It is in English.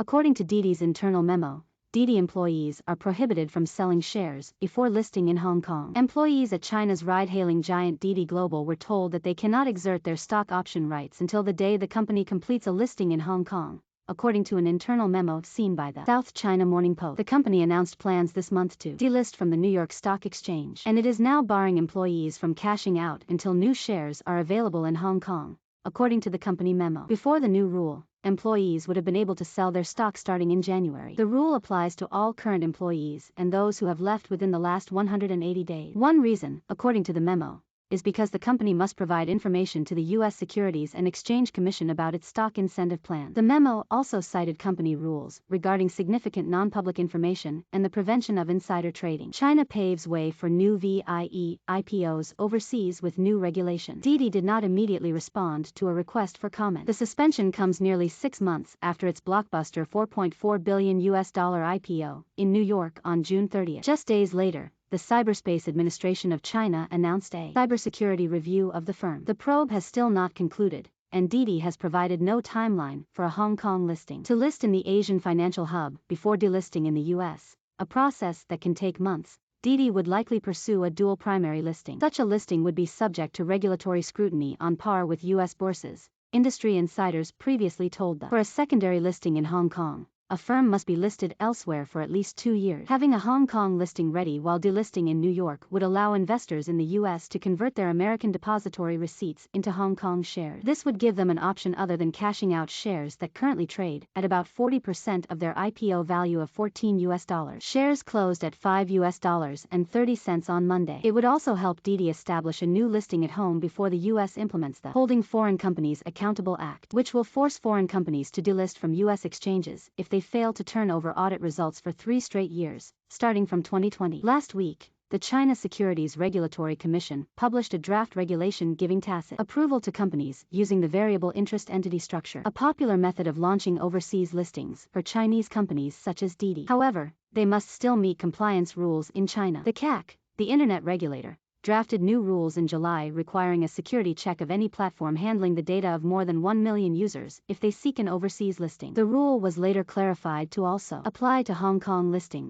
According to Didi's internal memo, Didi employees are prohibited from selling shares before listing in Hong Kong. Employees at China's ride-hailing giant Didi Global were told that they cannot exert their stock option rights until the day the company completes a listing in Hong Kong, according to an internal memo seen by the South China Morning Post. The company announced plans this month to delist from the New York Stock Exchange, and it is now barring employees from cashing out until new shares are available in Hong Kong, according to the company memo. Before the new rule, employees would have been able to sell their stock starting in January. The rule applies to all current employees and those who have left within the last 180 days. One reason, according to the memo, is because the company must provide information to the U.S. Securities and Exchange Commission about its stock incentive plan. The memo also cited company rules regarding significant non-public information and the prevention of insider trading. China paves way for new VIE IPOs overseas with new regulation. Didi did not immediately respond to a request for comment. The suspension comes nearly 6 months after its blockbuster $4.4 billion IPO in New York on June 30. Just days later, the Cyberspace Administration of China announced a cybersecurity review of the firm. The probe has still not concluded, and Didi has provided no timeline for a Hong Kong listing. To list in the Asian financial hub before delisting in the US, a process that can take months, Didi would likely pursue a dual primary listing. Such a listing would be subject to regulatory scrutiny on par with US bourses, industry insiders previously told them. For a secondary listing in Hong Kong, a firm must be listed elsewhere for at least 2 years. Having a Hong Kong listing ready while delisting in New York would allow investors in the U.S. to convert their American depository receipts into Hong Kong shares. This would give them an option other than cashing out shares that currently trade at about 40% of their IPO value of $14. Shares closed at $5.30 on Monday. It would also help Didi establish a new listing at home before the U.S. implements the Holding Foreign Companies Accountable Act, which will force foreign companies to delist from U.S. exchanges if they failed to turn over audit results for 3 straight years, starting from 2020. Last week, the China Securities Regulatory Commission published a draft regulation giving tacit approval to companies using the variable interest entity structure, a popular method of launching overseas listings for Chinese companies such as Didi. However, they must still meet compliance rules in China. The CAC, the internet regulator, drafted new rules in July requiring a security check of any platform handling the data of more than 1 million users if they seek an overseas listing. The rule was later clarified to also apply to Hong Kong listings.